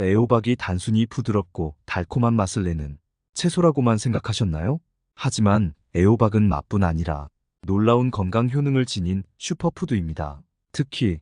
애호박이 단순히 부드럽고 달콤한 맛을 내는 채소라고만 생각하셨나요? 하지만 애호박은 맛뿐 아니라 놀라운 건강 효능을 지닌 슈퍼푸드입니다. 특히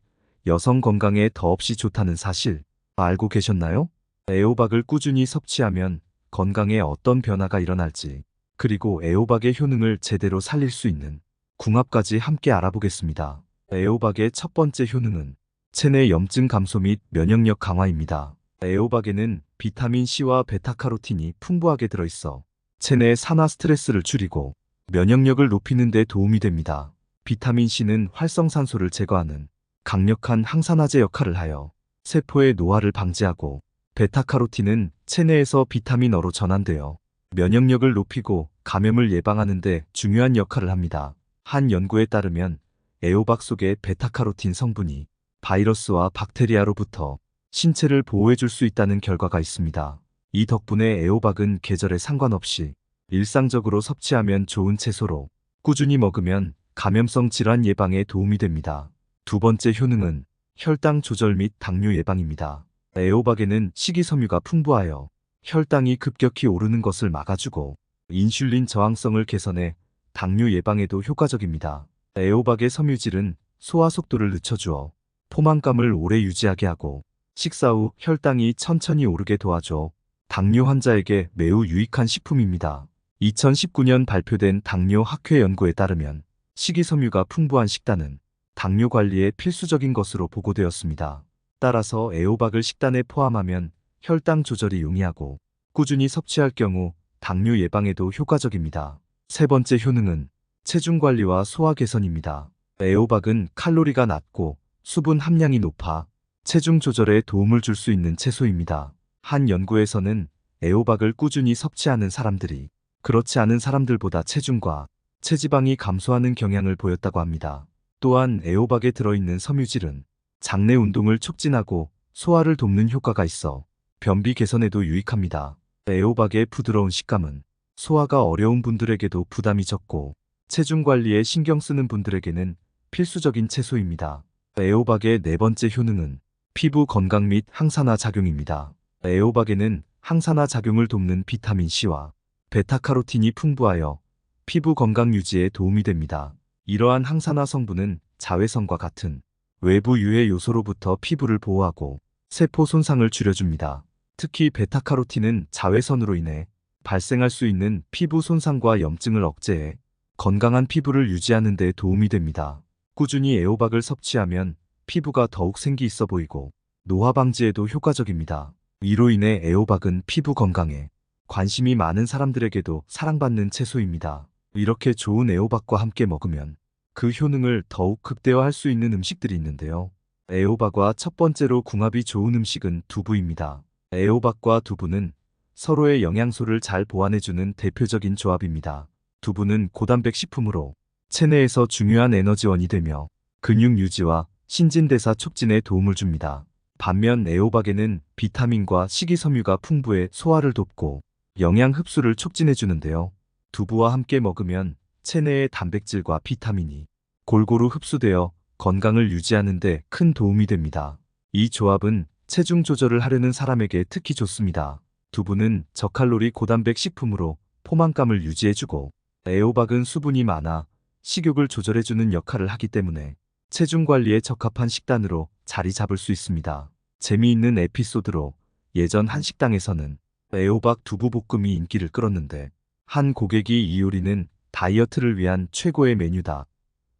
여성 건강에 더없이 좋다는 사실 알고 계셨나요? 애호박을 꾸준히 섭취하면 건강에 어떤 변화가 일어날지, 그리고 애호박의 효능을 제대로 살릴 수 있는 궁합까지 함께 알아보겠습니다. 애호박의 첫 번째 효능은 체내 염증 감소 및 면역력 강화입니다. 애호박에는 비타민 C와 베타카로틴이 풍부하게 들어있어 체내 산화 스트레스를 줄이고 면역력을 높이는 데 도움이 됩니다. 비타민 C는 활성산소를 제거하는 강력한 항산화제 역할을 하여 세포의 노화를 방지하고, 베타카로틴은 체내에서 비타민 O로 전환되어 면역력을 높이고 감염을 예방하는 데 중요한 역할을 합니다. 한 연구에 따르면 애호박 속의 베타카로틴 성분이 바이러스와 박테리아로부터 신체를 보호해줄 수 있다는 결과가 있습니다. 이 덕분에 애호박은 계절에 상관없이 일상적으로 섭취하면 좋은 채소로, 꾸준히 먹으면 감염성 질환 예방에 도움이 됩니다. 두 번째 효능은 혈당 조절 및 당뇨 예방입니다. 애호박에는 식이섬유가 풍부하여 혈당이 급격히 오르는 것을 막아주고 인슐린 저항성을 개선해 당뇨 예방에도 효과적입니다. 애호박의 섬유질은 소화 속도를 늦춰주어 포만감을 오래 유지하게 하고, 식사 후 혈당이 천천히 오르게 도와줘 당뇨 환자에게 매우 유익한 식품입니다. 2019년 발표된 당뇨 학회 연구에 따르면 식이섬유가 풍부한 식단은 당뇨 관리에 필수적인 것으로 보고되었습니다. 따라서 애호박을 식단에 포함하면 혈당 조절이 용이하고 꾸준히 섭취할 경우 당뇨 예방에도 효과적입니다. 세 번째 효능은 체중 관리와 소화 개선입니다. 애호박은 칼로리가 낮고 수분 함량이 높아 체중 조절에 도움을 줄 수 있는 채소입니다. 한 연구에서는 애호박을 꾸준히 섭취하는 사람들이 그렇지 않은 사람들보다 체중과 체지방이 감소하는 경향을 보였다고 합니다. 또한 애호박에 들어있는 섬유질은 장내 운동을 촉진하고 소화를 돕는 효과가 있어 변비 개선에도 유익합니다. 애호박의 부드러운 식감은 소화가 어려운 분들에게도 부담이 적고 체중 관리에 신경 쓰는 분들에게는 필수적인 채소입니다. 애호박의 네 번째 효능은 피부 건강 및 항산화 작용입니다. 애호박에는 항산화 작용을 돕는 비타민 C와 베타카로틴이 풍부하여 피부 건강 유지에 도움이 됩니다. 이러한 항산화 성분은 자외선과 같은 외부 유해 요소로부터 피부를 보호하고 세포 손상을 줄여줍니다. 특히 베타카로틴은 자외선으로 인해 발생할 수 있는 피부 손상과 염증을 억제해 건강한 피부를 유지하는 데 도움이 됩니다. 꾸준히 애호박을 섭취하면 피부가 더욱 생기 있어 보이고 노화 방지에도 효과적입니다. 이로 인해 애호박은 피부 건강에 관심이 많은 사람들에게도 사랑받는 채소입니다. 이렇게 좋은 애호박과 함께 먹으면 그 효능을 더욱 극대화할 수 있는 음식들이 있는데요. 애호박과 첫 번째로 궁합이 좋은 음식은 두부입니다. 애호박과 두부는 서로의 영양소를 잘 보완해주는 대표적인 조합입니다. 두부는 고단백 식품으로 체내에서 중요한 에너지원이 되며 근육 유지와 신진대사 촉진에 도움을 줍니다. 반면 애호박에는 비타민과 식이섬유가 풍부해 소화를 돕고 영양 흡수를 촉진해주는데요. 두부와 함께 먹으면 체내의 단백질과 비타민이 골고루 흡수되어 건강을 유지하는 데 큰 도움이 됩니다. 이 조합은 체중 조절을 하려는 사람에게 특히 좋습니다. 두부는 저칼로리 고단백 식품으로 포만감을 유지해주고, 애호박은 수분이 많아 식욕을 조절해주는 역할을 하기 때문에 체중 관리에 적합한 식단으로 자리 잡을 수 있습니다. 재미있는 에피소드로 예전 한식당에서는 애호박 두부볶음이 인기를 끌었는데 한 고객이 이 요리는 다이어트를 위한 최고의 메뉴다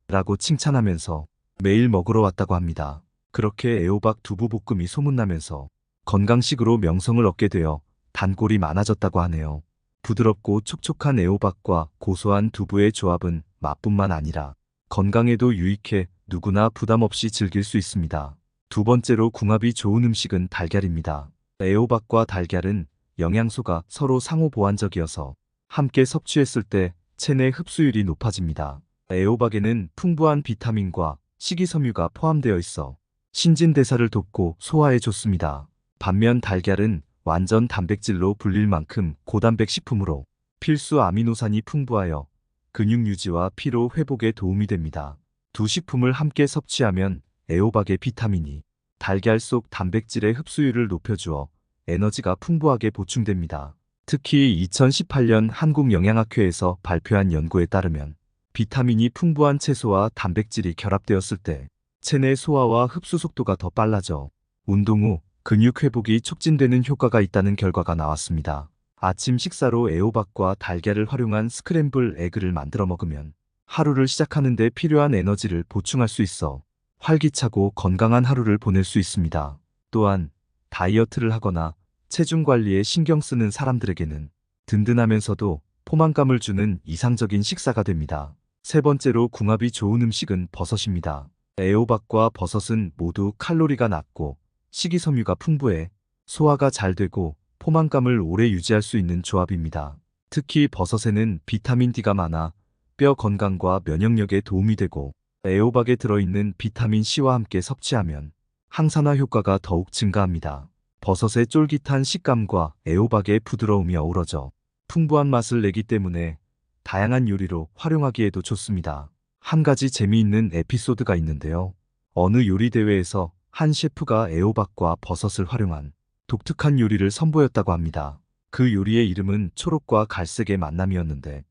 라고 칭찬하면서 매일 먹으러 왔다고 합니다. 그렇게 애호박 두부볶음이 소문나면서 건강식으로 명성을 얻게 되어 단골이 많아졌다고 하네요. 부드럽고 촉촉한 애호박과 고소한 두부의 조합은 맛뿐만 아니라 건강에도 유익해 누구나 부담 없이 즐길 수 있습니다. 두 번째로 궁합이 좋은 음식은 달걀입니다. 애호박과 달걀은 영양소가 서로 상호 보완적이어서 함께 섭취했을 때 체내 흡수율이 높아집니다. 애호박에는 풍부한 비타민과 식이섬유가 포함되어 있어 신진대사를 돕고 소화에 좋습니다. 반면 달걀은 완전 단백질로 불릴 만큼 고단백 식품으로 필수 아미노산이 풍부하여 근육 유지와 피로 회복에 도움이 됩니다. 두 식품을 함께 섭취하면 애호박의 비타민이 달걀 속 단백질의 흡수율을 높여주어 에너지가 풍부하게 보충됩니다. 특히 2018년 한국영양학회에서 발표한 연구에 따르면 비타민이 풍부한 채소와 단백질이 결합되었을 때 체내 소화와 흡수 속도가 더 빨라져 운동 후 근육 회복이 촉진되는 효과가 있다는 결과가 나왔습니다. 아침 식사로 애호박과 달걀을 활용한 스크램블 에그를 만들어 먹으면 하루를 시작하는 데 필요한 에너지를 보충할 수 있어 활기차고 건강한 하루를 보낼 수 있습니다. 또한 다이어트를 하거나 체중 관리에 신경 쓰는 사람들에게는 든든하면서도 포만감을 주는 이상적인 식사가 됩니다. 세 번째로 궁합이 좋은 음식은 버섯입니다. 애호박과 버섯은 모두 칼로리가 낮고 식이섬유가 풍부해 소화가 잘 되고 포만감을 오래 유지할 수 있는 조합입니다. 특히 버섯에는 비타민 D가 많아 뼈 건강과 면역력에 도움이 되고 애호박에 들어있는 비타민 C와 함께 섭취하면 항산화 효과가 더욱 증가합니다. 버섯의 쫄깃한 식감과 애호박의 부드러움이 어우러져 풍부한 맛을 내기 때문에 다양한 요리로 활용하기에도 좋습니다. 한 가지 재미있는 에피소드가 있는데요. 어느 요리 대회에서 한 셰프가 애호박과 버섯을 활용한 독특한 요리를 선보였다고 합니다. 그 요리의 이름은 초록과 갈색의 만남이었는데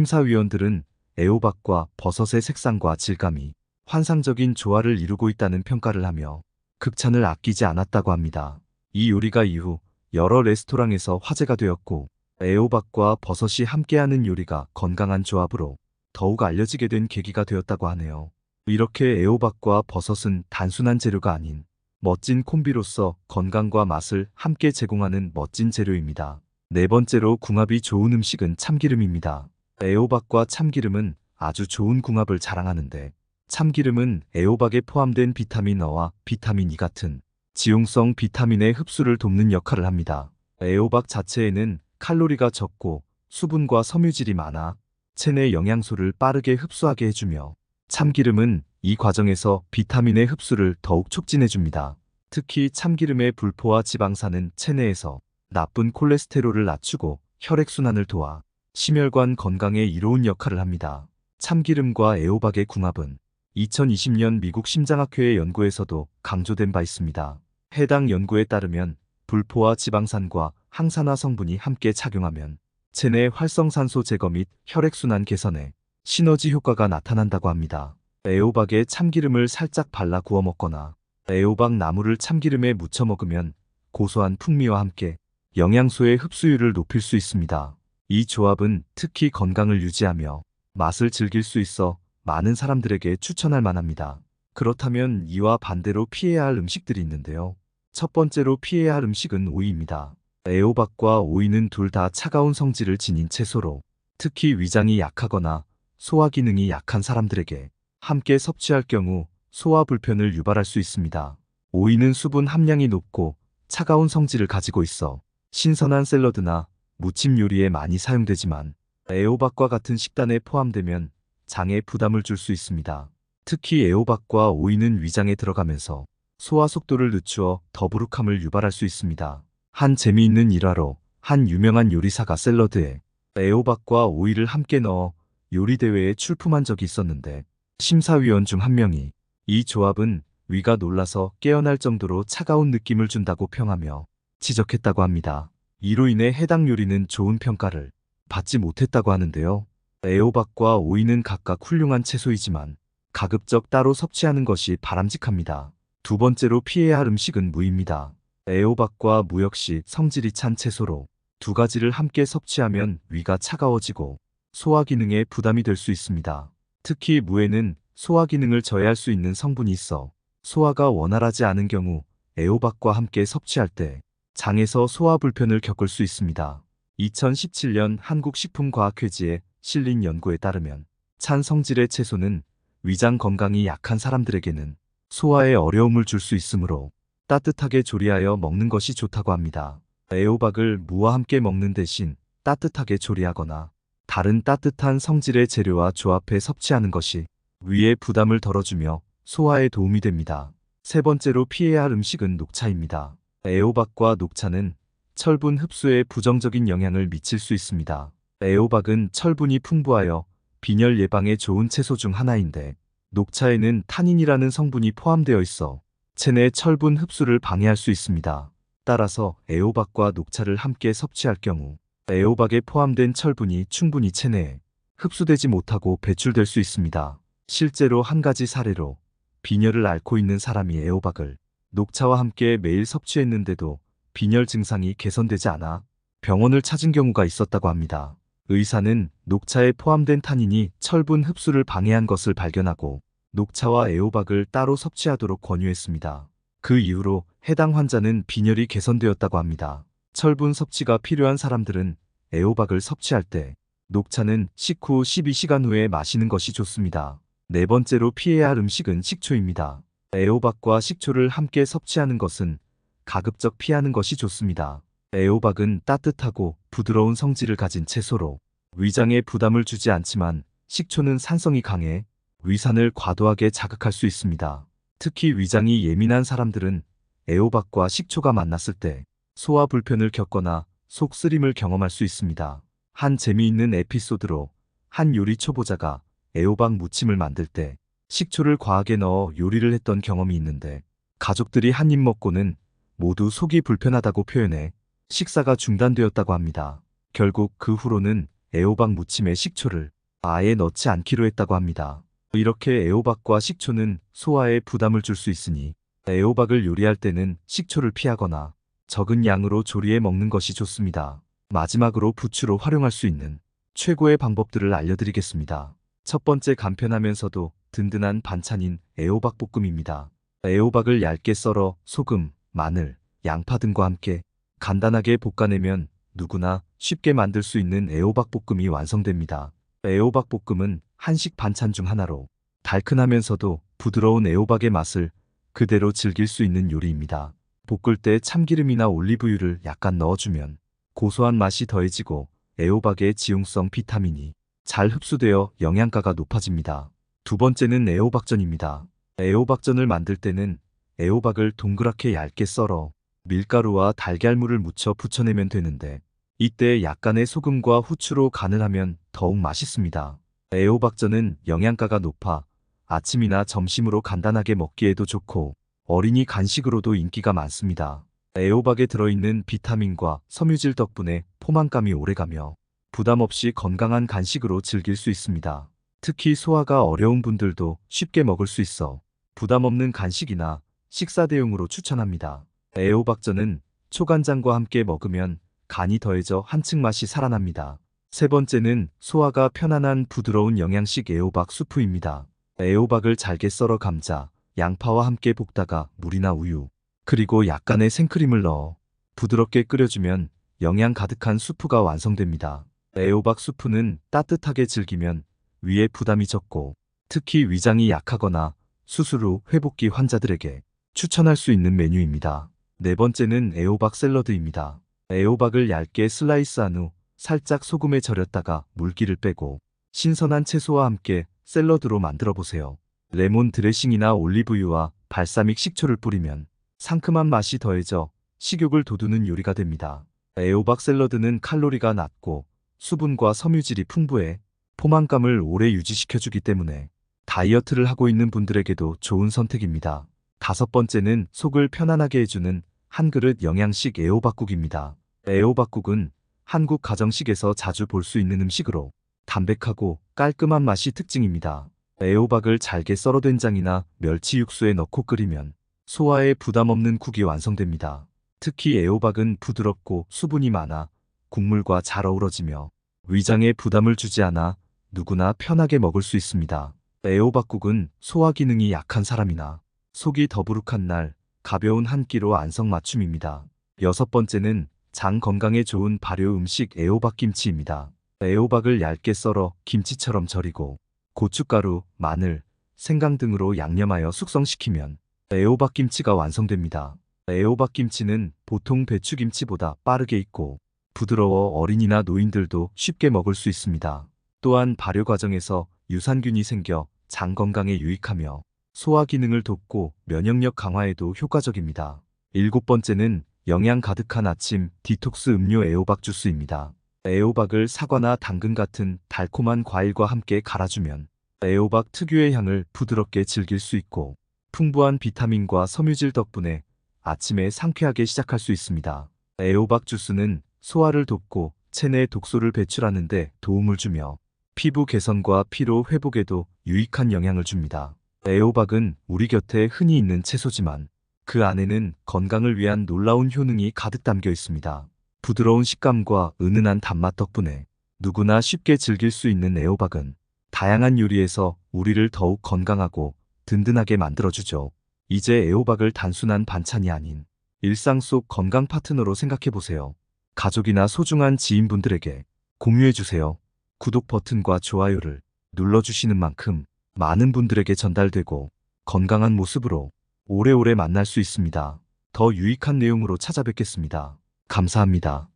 심사위원들은 애호박과 버섯의 색상과 질감이 환상적인 조화를 이루고 있다는 평가를 하며 극찬을 아끼지 않았다고 합니다. 이 요리가 이후 여러 레스토랑에서 화제가 되었고 애호박과 버섯이 함께하는 요리가 건강한 조합으로 더욱 알려지게 된 계기가 되었다고 하네요. 이렇게 애호박과 버섯은 단순한 재료가 아닌 멋진 콤비로서 건강과 맛을 함께 제공하는 멋진 재료입니다. 네 번째로 궁합이 좋은 음식은 참기름입니다. 애호박과 참기름은 아주 좋은 궁합을 자랑하는데 참기름은 애호박에 포함된 비타민 E와 비타민 E 같은 지용성 비타민의 흡수를 돕는 역할을 합니다. 애호박 자체에는 칼로리가 적고 수분과 섬유질이 많아 체내 영양소를 빠르게 흡수하게 해주며 참기름은 이 과정에서 비타민의 흡수를 더욱 촉진해줍니다. 특히 참기름의 불포화 지방산은 체내에서 나쁜 콜레스테롤을 낮추고 혈액순환을 도와 심혈관 건강에 이로운 역할을 합니다. 참기름과 애호박의 궁합은 2020년 미국 심장학회의 연구에서도 강조된 바 있습니다. 해당 연구에 따르면 불포화 지방산과 항산화 성분이 함께 작용하면 체내 활성산소 제거 및 혈액순환 개선에 시너지 효과가 나타난다고 합니다. 애호박에 참기름을 살짝 발라 구워 먹거나 애호박 나무를 참기름에 묻혀 먹으면 고소한 풍미와 함께 영양소의 흡수율을 높일 수 있습니다. 이 조합은 특히 건강을 유지하며 맛을 즐길 수 있어 많은 사람들에게 추천할 만합니다. 그렇다면 이와 반대로 피해야 할 음식들이 있는데요. 첫 번째로 피해야 할 음식은 오이입니다. 애호박과 오이는 둘 다 차가운 성질을 지닌 채소로 특히 위장이 약하거나 소화 기능이 약한 사람들에게 함께 섭취할 경우 소화 불편을 유발할 수 있습니다. 오이는 수분 함량이 높고 차가운 성질을 가지고 있어 신선한 샐러드나 무침 요리에 많이 사용되지만 애호박과 같은 식단에 포함되면 장에 부담을 줄 수 있습니다. 특히 애호박과 오이는 위장에 들어가면서 소화 속도를 늦추어 더부룩함을 유발할 수 있습니다. 한 재미있는 일화로 한 유명한 요리사가 샐러드에 애호박과 오이를 함께 넣어 요리 대회에 출품한 적이 있었는데 심사위원 중 한 명이 이 조합은 위가 놀라서 깨어날 정도로 차가운 느낌을 준다고 평하며 지적했다고 합니다. 이로 인해 해당 요리는 좋은 평가를 받지 못했다고 하는데요. 애호박과 오이는 각각 훌륭한 채소이지만 가급적 따로 섭취하는 것이 바람직합니다. 두 번째로 피해야 할 음식은 무입니다. 애호박과 무 역시 성질이 찬 채소로 두 가지를 함께 섭취하면 위가 차가워지고 소화 기능에 부담이 될 수 있습니다. 특히 무에는 소화 기능을 저해할 수 있는 성분이 있어 소화가 원활하지 않은 경우 애호박과 함께 섭취할 때 장에서 소화 불편을 겪을 수 있습니다. 2017년 한국식품과학회지에 실린 연구에 따르면 찬 성질의 채소는 위장 건강이 약한 사람들에게는 소화에 어려움을 줄 수 있으므로 따뜻하게 조리하여 먹는 것이 좋다고 합니다. 애호박을 무와 함께 먹는 대신 따뜻하게 조리하거나 다른 따뜻한 성질의 재료와 조합해 섭취하는 것이 위의 부담을 덜어주며 소화에 도움이 됩니다. 세 번째로 피해야 할 음식은 녹차입니다. 애호박과 녹차는 철분 흡수에 부정적인 영향을 미칠 수 있습니다. 애호박은 철분이 풍부하여 빈혈 예방에 좋은 채소 중 하나인데 녹차에는 타닌이라는 성분이 포함되어 있어 체내 철분 흡수를 방해할 수 있습니다. 따라서 애호박과 녹차를 함께 섭취할 경우 애호박에 포함된 철분이 충분히 체내에 흡수되지 못하고 배출될 수 있습니다. 실제로 한 가지 사례로 빈혈을 앓고 있는 사람이 애호박을 녹차와 함께 매일 섭취했는데도 빈혈 증상이 개선되지 않아 병원을 찾은 경우가 있었다고 합니다. 의사는 녹차에 포함된 타닌이 철분 흡수를 방해한 것을 발견하고 녹차와 애호박을 따로 섭취하도록 권유했습니다. 그 이후로 해당 환자는 빈혈이 개선되었다고 합니다. 철분 섭취가 필요한 사람들은 애호박을 섭취할 때 녹차는 식후 12시간 후에 마시는 것이 좋습니다. 네 번째로 피해야 할 음식은 식초입니다. 애호박과 식초를 함께 섭취하는 것은 가급적 피하는 것이 좋습니다. 애호박은 따뜻하고 부드러운 성질을 가진 채소로 위장에 부담을 주지 않지만 식초는 산성이 강해 위산을 과도하게 자극할 수 있습니다. 특히 위장이 예민한 사람들은 애호박과 식초가 만났을 때 소화 불편을 겪거나 속 쓰림을 경험할 수 있습니다. 한 재미있는 에피소드로 한 요리 초보자가 애호박 무침을 만들 때 식초를 과하게 넣어 요리를 했던 경험이 있는데 가족들이 한 입 먹고는 모두 속이 불편하다고 표현해 식사가 중단되었다고 합니다. 결국 그 후로는 애호박 무침에 식초를 아예 넣지 않기로 했다고 합니다. 이렇게 애호박과 식초는 소화에 부담을 줄 수 있으니 애호박을 요리할 때는 식초를 피하거나 적은 양으로 조리해 먹는 것이 좋습니다. 마지막으로 부추로 활용할 수 있는 최고의 방법들을 알려드리겠습니다. 첫 번째, 간편하면서도 든든한 반찬인 애호박 볶음입니다. 애호박을 얇게 썰어 소금, 마늘, 양파 등과 함께 간단하게 볶아내면 누구나 쉽게 만들 수 있는 애호박 볶음이 완성됩니다. 애호박 볶음은 한식 반찬 중 하나로 달큰하면서도 부드러운 애호박의 맛을 그대로 즐길 수 있는 요리입니다. 볶을 때 참기름이나 올리브유를 약간 넣어주면 고소한 맛이 더해지고 애호박의 지용성 비타민이 잘 흡수되어 영양가가 높아집니다. 두 번째는 애호박전입니다. 애호박전을 만들 때는 애호박을 동그랗게 얇게 썰어 밀가루와 달걀물을 묻혀 부쳐내면 되는데 이때 약간의 소금과 후추로 간을 하면 더욱 맛있습니다. 애호박전은 영양가가 높아 아침이나 점심으로 간단하게 먹기에도 좋고 어린이 간식으로도 인기가 많습니다. 애호박에 들어있는 비타민과 섬유질 덕분에 포만감이 오래가며 부담 없이 건강한 간식으로 즐길 수 있습니다. 특히 소화가 어려운 분들도 쉽게 먹을 수 있어 부담 없는 간식이나 식사 대용으로 추천합니다. 애호박전은 초간장과 함께 먹으면 간이 더해져 한층 맛이 살아납니다. 세 번째는 소화가 편안한 부드러운 영양식 애호박 수프입니다. 애호박을 잘게 썰어 감자, 양파와 함께 볶다가 물이나 우유, 그리고 약간의 생크림을 넣어 부드럽게 끓여주면 영양 가득한 수프가 완성됩니다. 애호박 수프는 따뜻하게 즐기면 위에 부담이 적고 특히 위장이 약하거나 수술 후 회복기 환자들에게 추천할 수 있는 메뉴입니다. 네 번째는 애호박 샐러드입니다. 애호박을 얇게 슬라이스한 후 살짝 소금에 절였다가 물기를 빼고 신선한 채소와 함께 샐러드로 만들어 보세요. 레몬 드레싱이나 올리브유와 발사믹 식초를 뿌리면 상큼한 맛이 더해져 식욕을 돋우는 요리가 됩니다. 애호박 샐러드는 칼로리가 낮고 수분과 섬유질이 풍부해 포만감을 오래 유지시켜주기 때문에 다이어트를 하고 있는 분들에게도 좋은 선택입니다. 다섯 번째는 속을 편안하게 해주는 한 그릇 영양식 애호박국입니다. 애호박국은 한국 가정식에서 자주 볼 수 있는 음식으로 담백하고 깔끔한 맛이 특징입니다. 애호박을 잘게 썰어 된장이나 멸치 육수에 넣고 끓이면 소화에 부담 없는 국이 완성됩니다. 특히 애호박은 부드럽고 수분이 많아 국물과 잘 어우러지며 위장에 부담을 주지 않아 누구나 편하게 먹을 수 있습니다. 애호박국은 소화 기능이 약한 사람이나 속이 더부룩한 날 가벼운 한 끼로 안성맞춤입니다. 여섯 번째는 장 건강에 좋은 발효 음식 애호박김치입니다. 애호박을 얇게 썰어 김치처럼 절이고 고춧가루, 마늘, 생강 등으로 양념하여 숙성시키면 애호박김치가 완성됩니다. 애호박김치는 보통 배추김치보다 빠르게 익고 부드러워 어린이나 노인들도 쉽게 먹을 수 있습니다. 또한 발효 과정에서 유산균이 생겨 장 건강에 유익하며 소화 기능을 돕고 면역력 강화에도 효과적입니다. 일곱 번째는 영양 가득한 아침 디톡스 음료 애호박 주스입니다. 애호박을 사과나 당근 같은 달콤한 과일과 함께 갈아주면 애호박 특유의 향을 부드럽게 즐길 수 있고 풍부한 비타민과 섬유질 덕분에 아침에 상쾌하게 시작할 수 있습니다. 애호박 주스는 소화를 돕고 체내 독소를 배출하는 데 도움을 주며 피부 개선과 피로 회복에도 유익한 영향을 줍니다. 애호박은 우리 곁에 흔히 있는 채소지만 그 안에는 건강을 위한 놀라운 효능이 가득 담겨 있습니다. 부드러운 식감과 은은한 단맛 덕분에 누구나 쉽게 즐길 수 있는 애호박은 다양한 요리에서 우리를 더욱 건강하고 든든하게 만들어주죠. 이제 애호박을 단순한 반찬이 아닌 일상 속 건강 파트너로 생각해 보세요. 가족이나 소중한 지인분들에게 공유해 주세요. 구독 버튼과 좋아요를 눌러주시는 만큼 많은 분들에게 전달되고 건강한 모습으로 오래오래 만날 수 있습니다. 더 유익한 내용으로 찾아뵙겠습니다. 감사합니다.